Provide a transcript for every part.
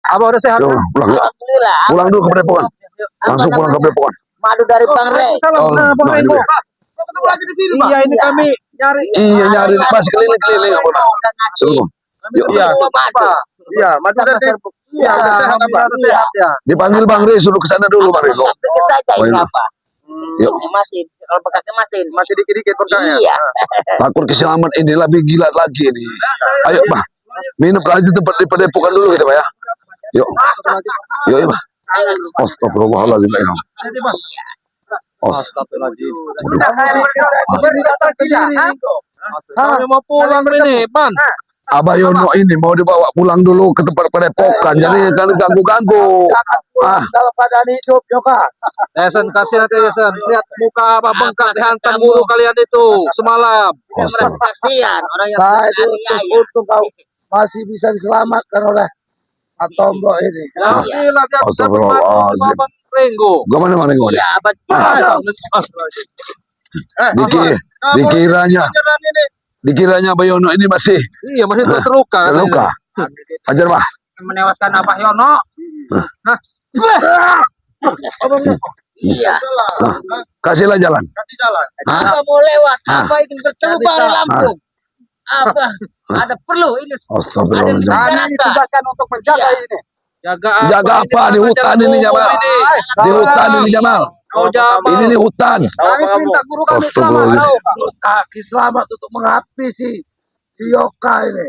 Abah udah sehat? Pulang, Alhamdulillah. pulang dulu ke Padepokan. Langsung pulang ke Padepokan. Madu dari Bang Rey. Bang Renggo. Ketemu lagi di sini, Iya, ini kami nyari. Iya, nyari masih keliling-keliling apa nak? Suruh. Yuk. Iya. Madu. Iya, masih udah Iya, udah sehat apa? Sehat ya. Dipanggil Bang Rey, suruh ke sana dulu Bang Rey. Dikit saja ini Baik. apa? Yuk. Ini masih kalau bekasnya masih ini. Masih dikit-dikit berkahnya. Iya. Takut keselamat ini lebih gila lagi ini. Ayo Bah, minum aja tempat di Padepokan dulu kita Pak ya. Yuk, yuk ya Bah. Astagfirullahaladzim. Astagfirullahaladzim. Kami mau pulang ini, Pan. Abah Yono ini mau dibawa pulang dulu ke tempat Padepokan, jadi jangan ganggu-ganggu. Ah, Dalam keadaan hidup, Joka. Yayasan, kasihan nanti Yayasan. Lihat muka Abah bengkak dihantam guru kalian itu semalam. Merasa kasihan orang yang Saya itu beraniaya. untung kau masih bisa diselamatkan oleh Atombo ini. Alhamdulillah dia bisa Astagfirullahaladzim. membantu Bang Renggo. gimana Bang Rey? Iya, abad. Dikiranya, dikiranya Abah Yono ini masih Iya, masih terluka. terluka. Ajar Bah. Menewaskan Abah Yono. Iya. Nah, kasihlah jalan. Kasih jalan. Hah? Abah mau lewat. Ah. Abah ingin bertemu Bang Lampung. Abah ada perlu ini. Astagfirullahaladzim. Kami ditugaskan untuk menjaga ini. Jaga apa di hutan ini Jamal? Di hutan ini Jamal. Oh, Jamal. Ini nih hutan. Kami minta guru kami selamat. Astagfirullahaladzim. Kaki selamat untuk menghabisi si Yoka ini.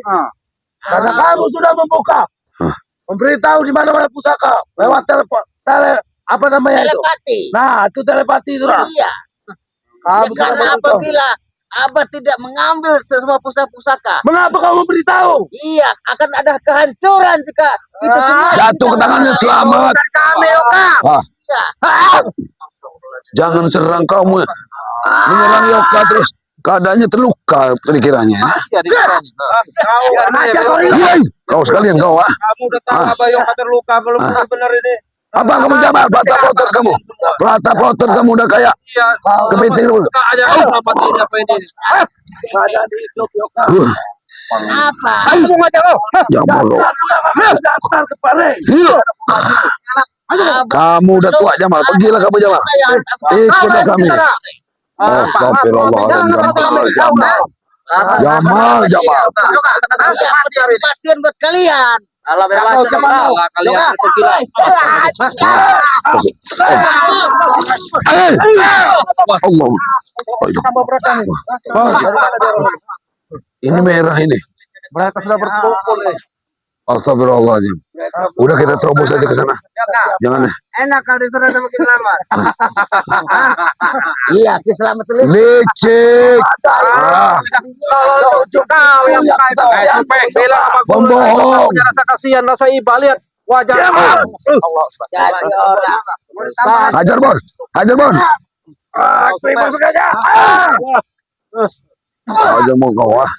Karena kamu sudah membuka, memberitahu di mana-mana pusaka lewat telepon, apa namanya itu? Telepati. Nah, itu telepati itu lah. Iya. Kamu Ya, sudah karena memberitahu. apabila Abah tidak mengambil semua pusaka-pusaka, Mengapa kamu memberitahu? iya akan ada kehancuran jika itu semua Jatuh ke tangannya selamat. kami, Yoka. Ah, Iya. jangan serang kamu. Menyerang Yoka terus keadaannya terluka pikirannya. Kau sekalian kau ah. Kamu udah tahu Abah yang terluka belum benar ini. Apa kamu Jamal? Pelata poter kamu. Pelata poter kamu udah kayak kepiting dulu. Aja apa ini? Keadaan hidup Yoka. Apa? Jamal kau. Daftar kepala. Kamu udah tua Jamal. Pergilah kamu Jamal. Ikutlah kami. Astagfirullahaladzim. Jamal. Jamal. Jamal. Kematian buat kalian. Allah Kalian itu gila. Allah. Ini merah ini. Mereka sudah berkumpul nih. Astagfirullahaladzim. Udah kita terobos aja ke sana. Jangan. Enak kalau disuruh sama kita selamat. Iya, selamat dulu. Licik. Ah, Kau yang Bela sama guru. Pembohong. Punya rasa kasihan, rasa iba. Lihat wajah. Jadi orang. hajar Bon. Hajar Bon. Masuk aja. Hajar mau kau ah.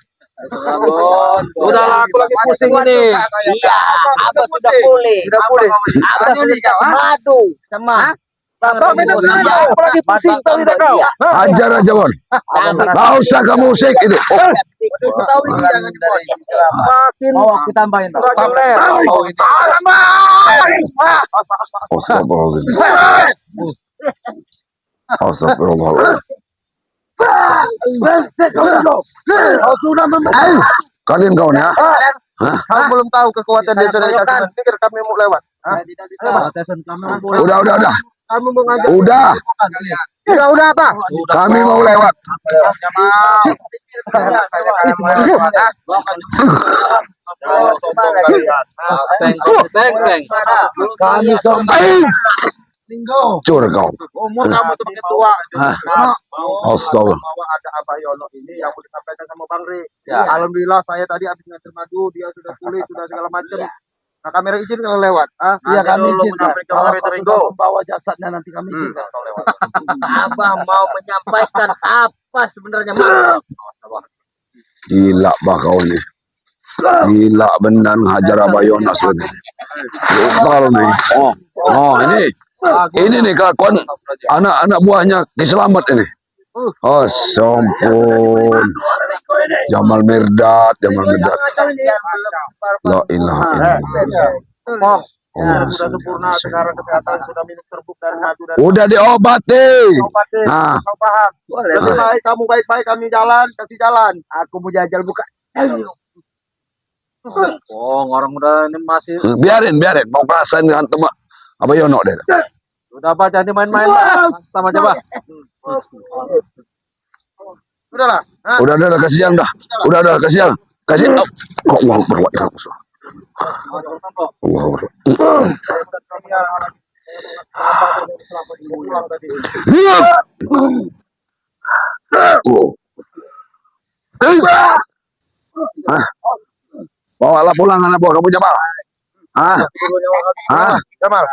Udahlah, aku lagi pusing ini. Iya, Abah sudah pulih. Abah sudah dikasih madu sama Bang Renggo. Aku lagi pusing, tahu tidak kau? Hajar aja Bon. Gak usah kamu musik itu. Makin Mau aku tambahin. Astagfirullahaladzim. Astagfirullahaladzim. Kau sudah membuka. Kalian kawan ya? Kamu belum tahu kekuatan dia sudah dikasih. Pikir kami mau lewat. Udah. Kamu mau ngajak. Udah. Udah apa? Kami mau lewat. Kami Cur kau. Umur kamu tuh ketua. Astagfirullah. Bahwa ada Abah Yono ini yang mau disampaikan sama Bang Rey. Alhamdulillah saya tadi habis nganter madu, dia sudah pulih, sudah segala macam. Nah, kamera izin kalau lewat. Iya kami izin. Kalau Kalau membawa jasadnya nanti kami izin. Abah mau menyampaikan apa sebenarnya, Mak? Gila bah kau ini. Gila benar hajar Abah Yonas ini. Kalau nih. Oh ini. Ini nih kelakuan anak-anak buahnya Kiselamat ini. Oh, sompun. Jamal Mirdad. La ilaha illallah. Pong. Ya, Oh, sudah sempurna sekarang kesehatan sudah minum serbuk dari madu dan udah diobati. obatin. Nah. Kau paham? Lebih baik kamu baik-baik kami jalan, kasih jalan. Aku mau jajal buka. Oh, orang udah ini masih Biarin. Mau kerasain dengan teman. Apa Yono deh? udah apa jangan main-main lah. Sama aja, Bah. Udahlah. Hah? Udah kasih jalan dah. Udah kasih jalan. Kasih. Oh, Allah berbuat Allah berbuat. Bawalah pulang anak buah kamu Jamal. Jamal,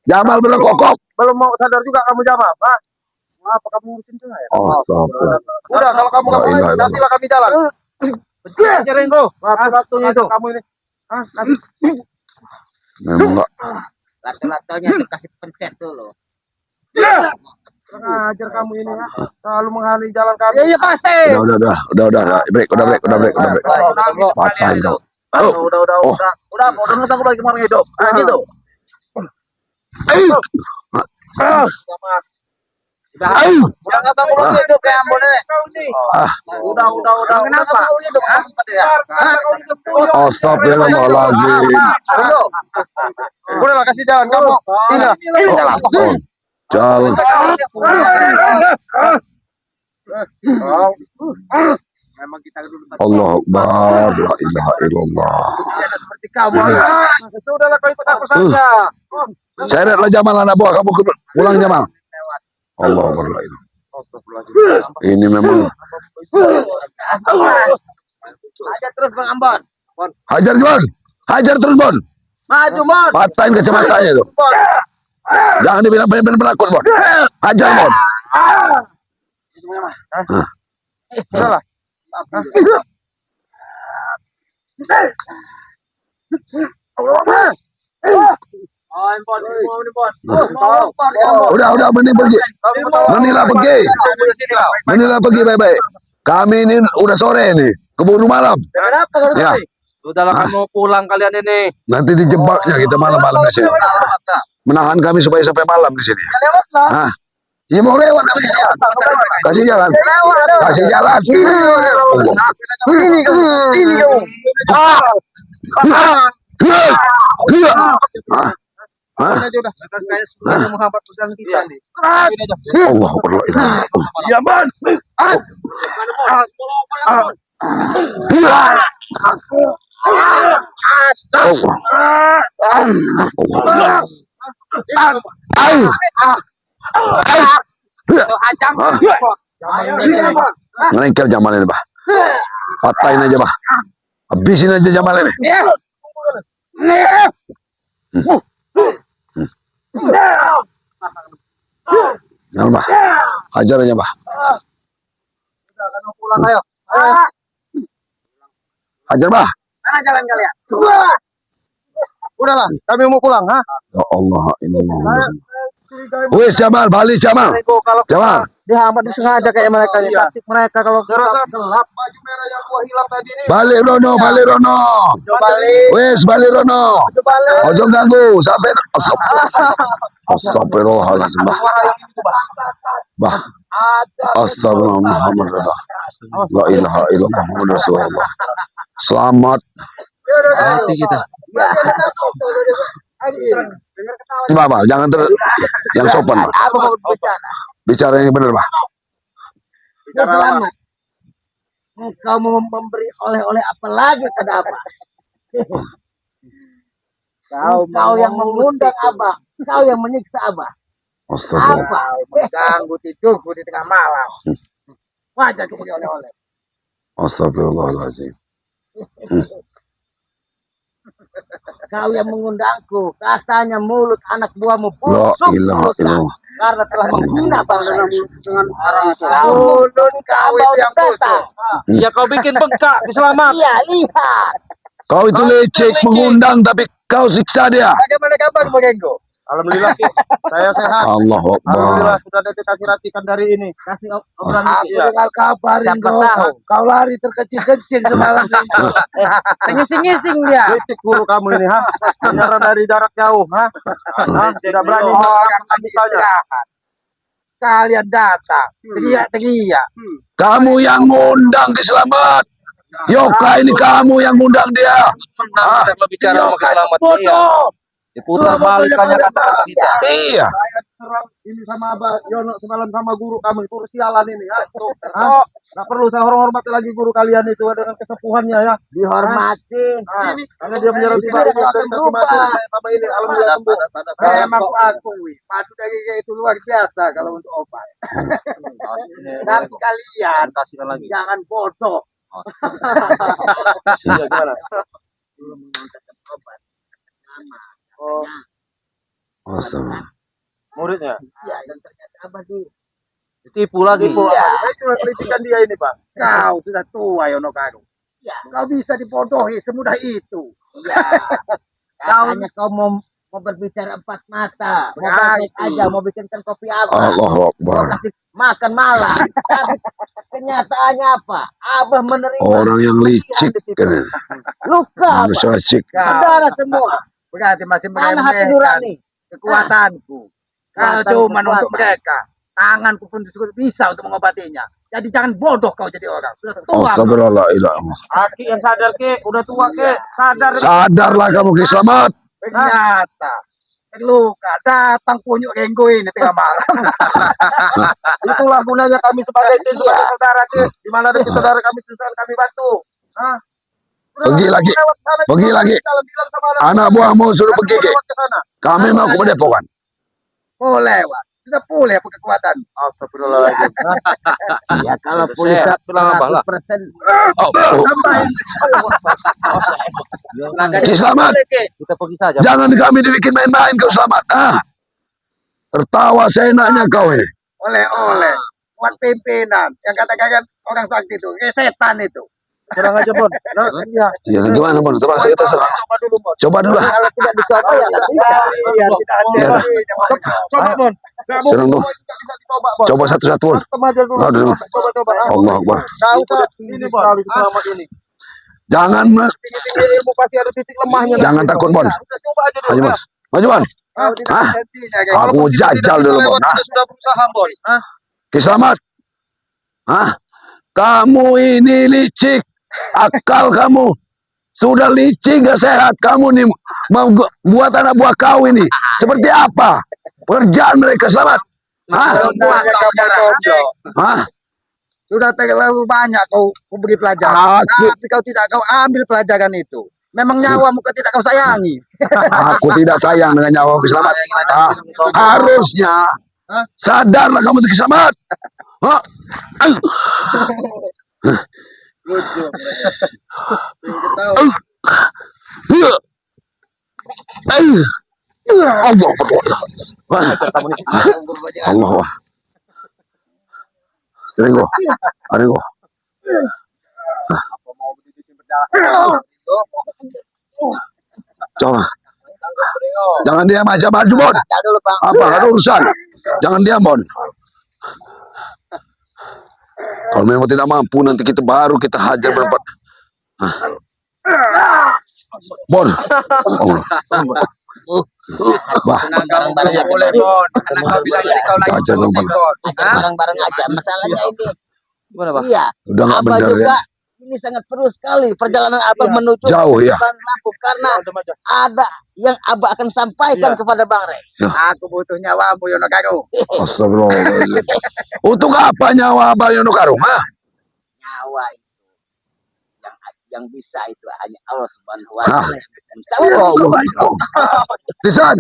Jamal belum kokok. belum mau sadar juga kamu Jamal. Apa kamu ngurusin saya? Astagfirullah. Udah, kalau kamu nggak mau, kasihlah kami jalan. Ajarin, Bro. Waktu-waktunya itu. Kamu ini. Memang enggak. Lato-latonya dikasih pencet dulu. Kurang ajar kamu ini ya. Selalu menghalangi jalan kami. Iya pasti. Udah break. Patahin kau. Udah, mau dengar aku lagi mau hidup. Ah gitu. Udah nggak tahu mau hidup kayak Ambon ini. Udah. Kenapa? Hidup apa dia? Astagfirullahaladzim. Udahlah, kasih jalan kamu. Ini jalan. Jalan. Memang kita dulu Allah Akbar. La ilaha illallah. Seperti kamu. Sudahlah, kau ikut aku saja. Seretlah Jamal anak buah kamu pulang Jamal. Allah Akbar. La ilaha. Ini memang Aja terus Bang Ambon. hajar Bon. Hajar terus Bon. Maju, Mon. Patahin kacamatanya itu. Jangan dibilang benar-benar penakut Bon. Hajar Bon. Udahlah. Udah mending pergi. Mendinglah pergi baik-baik. Kami ini udah sore nih, keburu malam. Kenapa kalau Ya, Sudahlah kamu pulang kalian ini. nanti dijebaknya kita malam-malam di sini. Menahan kami supaya sampai malam di sini. Hah? Ya mau lewat kami kasih jalan. Kasih jalan. ini kamu. Kayak Muhammad sedang kita nih. Allah Akbar. Ya, Man. Ngelengkel Jamal ini, Bah. Patahin aja, Bah. Habisin aja Jamal ini. Jangan, Bah. Hajar aja, Bah. Kamu pulang ayo. Hajar, Bah. Mana jalan kalian? Udahlah, kami mau pulang, ha? Ya Allah, ini. Wes Jamal, balik Jamal. Kalau Jamal. dihambat disengaja kayak mereka ini. Taktik mereka kalau gelap baju merah yang gua hilang tadi ini. Balik Rono. Balik. Wes balik Rono. Balik. Ojo ganggu sampai Astagfirullahaladzim, Bah. Bah. Astagfirullah Muhammad Rasulullah. La ilaha illallah Muhammad Rasulullah. Selamat. Hati kita. Bah, jangan yang sopan, Bah. Apa mau bicara? Bicara yang benar, Bah. Selamat. Engkau mau memberi oleh-oleh apa lagi pada Abah? Kau yang mengundang Abah, kau yang menyiksa Abah. Astagfirullah. Apa? Mengganggu tidurku di tengah malam. Wajah aku beri oleh-oleh. Astagfirullahaladzim. Kau yang mengundangku, katanya mulut anak buahmu La busuk ilaha mulutnya. illallah. Karena telah menghina bangsa ini. Dengan orang Mulut kau bau datang. Ya kau bikin bengkak, selamat. Iya, lihat. Kau itu lecek mengundang tapi kau siksa dia. Bagaimana kabar Bang Enggo? Alhamdulillah Ki, saya sehat. Allahu Alhamdulillah Akbar. sudah dikasih ratikan dari ini. Kasih Aku Iya. dengar kabarin Siapa kau, tahu. kau lari terkecil-kecil semalam ini. Ngising-ngising dia. Licik guru kamu ini, ha? Menyerang dari jarak jauh, ha? Tidak berani Orang lagi mukanya. istirahat. Kalian datang, teriak-teriak. Kamu yang ngundang Kiselamat. Yoka ini kamu yang ngundang dia. Kita berbicara sama Yoka Kiselamat. Iya. bodoh. Diputar balik kata-kata kita. Iya. Saya serang ini sama Abah Yono semalam sama guru kamu itu sialan ini, ha? Ha? Nggak perlu saya hormati lagi guru kalian itu dengan kesepuhannya ya. Dihormati. Karena dia menyerang tiba ini Tidak akan kasih berubah. mati sama ini alhamdulillah sembuh. Saya emang akui, madu dagingnya itu luar biasa kalau untuk obat. Tapi kalian Kasihkan lagi. jangan bodoh. Iya gimana? Oh, Astaga. muridnya. Iya, dan ternyata Abah Ditipu lagi. Saya cuma kritikan dia ini, Pak. Kau sudah tua Yono Karu. Iya. Kau bisa dibodohi semudah itu. Iya. Katanya kau mau berbicara empat mata, mau balik aja, mau bikinkan kopi Abah, Allahu mau Akbar. kasih makan malam. Tapi kenyataannya apa? Abah menerima Orang yang licik kan. luka, Abah. Manusia licik. Berdarah semua. Berarti masih Mana hati meremehkan nurani? kekuatanku. Kalau Kekuatan, cuma kekuatan. untuk mereka, tanganku pun juga bisa untuk mengobatinya. Jadi jangan bodoh kau jadi orang. Sudah tua. kau. Astagfirullahaladzim. Aki yang sadar, Ki. Udah tua, Ki. Sadar. Sadarlah kamu Kiselamat. Ternyata terluka datang punyuk renggo ini tengah malam. Itulah gunanya kami sebagai tim sebagai saudara, Ki. Di mana ada saudara kami susah kami bantu. Hah? Udah Pergi lah, lagi. lewat sana, Pergi juga lagi. kalau bilang sama Anak buahmu suruh pergi Ki. lewat ke sana. Kami mau ke Padepokan. Oh lewat. Sudah pulih apa kekuatan. Astagfirullahaladzim. Ya kalau pulih Sehat bilang Abah lah. 100%. Oh, oh. Kiselamat. Kita pergi saja. Jangan kami dibikin main-main kau Selamat. Tertawa seenaknya kau ini. Oleh-oleh. Buat pimpinan. Yang katakan orang sakti itu. Kayak setan itu. Serang aja, Bon. Nah, iya. Ya gimana Bon? Coba kita serang. Coba dulu, Bon. Coba dulu lah. Kalau tidak dicoba ya nggak bisa. Iya, tidak Ya, ada. Coba, Bon. Nggak mungkin Serang, Bon. semua juga bisa dicoba, Bon. Coba satu-satu Bon. Tem aja dulu. Aduh. Coba. Allah Akbar. Nggak usah. Ini, Bon. Selamat ini. Jangan Tinggi-tinggi ilmu pasti ada titik lemahnya. Jangan takut, Bon. Udah, coba aja dulu. Maju Bon. Maju Bon. Kalau tidak Hah? ada hentinya, kayak Aku jajal dulu Bon. Kita sudah berusaha, Bon. Hah? Kiselamat. Kamu ini licik. Akal kamu sudah licik, gak sehat. Kamu nih mau buat anak buah kau ini seperti apa? Pekerjaan mereka Selamat. Sudah terlalu banyak kau beri pelajaran. Aku- Tapi kau tidak kau ambil pelajaran itu. Memang nyawamu kau tidak kau sayangi. Aku tidak sayang dengan nyawa Kiselamat. Harusnya sadarlah kamu Kiselamat. Allah Allah. Ringo. Ringo. Coba. Jangan diam aja, maju Bon. Dulu Bang. Apa ada urusan? Jangan diam Bon. Kalau memang tidak mampu nanti kita baru kita hajar berempat. Bon. Bah, Bareng-bareng aja. Boleh, Bon. Karena kau bilang tadi kau lagi Ajar dong, Bon. Ajak bareng-bareng aja. Masalahnya ini. Gimana, Bang? Iya. udah nggak Abah benar juga ya. ini sangat perlu sekali perjalanan Abah menuju Jauh, ya. Bang Lampung karena ada yang Abah akan sampaikan kepada Bang Rey. Aku butuh nyawamu Yono Karu. Astagfirullahaladzim. Untuk apa nyawa Abah Yono Karung? Nyawa itu yang bisa itu hanya Allah Subhanahu wa Hah? taala. Allah. Lisan,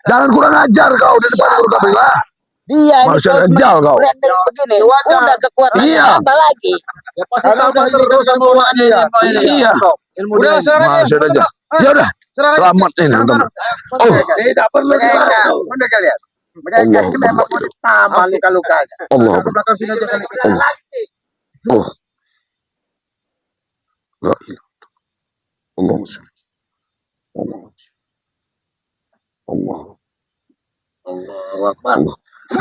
jangan kurang ajar kau di depan guru kami lah. Dia ini Manusia kalau dajjal kau. branding begini, udah kekuatan Iya. tambah lagi. Ya pasti tahu dah terus sama bawahnya ini. Iya. Ilmu Udah, dia. serang aja. Manusia aja. Ya udah, selamat ini teman. Oh, Tidak perlu mereka. Udah kalian. Mereka Allah. ini memang mau ditamas luka-lukanya. Allah. Ke belakang sini aja kali. Oh. La ilaha. Allahumma shalli. Allah. Allah.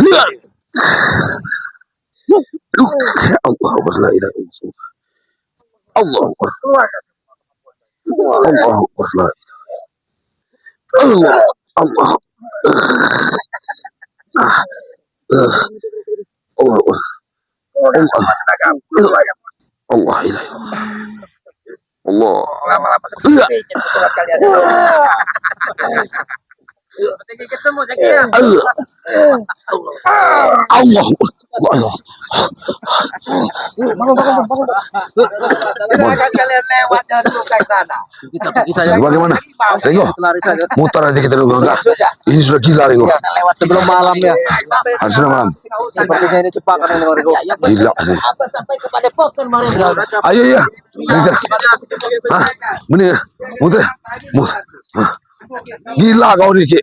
Lihat. Allah Akbar, la ilaha illallah. Allah Akbar. Allah Akbar, la ilaha. Allah. Allah Akbar. Allah ilaha illallah. Allah. Iya. Allah. Allah. Silakan kalian lewat dan buka sana. Kita pergi saja. Bagaimana? Rego, Lari saja. mutar aja kita dulu. Enggak. Ini sudah gila, Rego. Lewat Sebelum malam ya. Harus malam. Sepertinya ini cepakan ini Rego. Gila nih. Apa sampai kepada Pokken mereka. Ayo ya. Muter. Hah? Bener. Muter. Muter. Gila kau nih, Ki.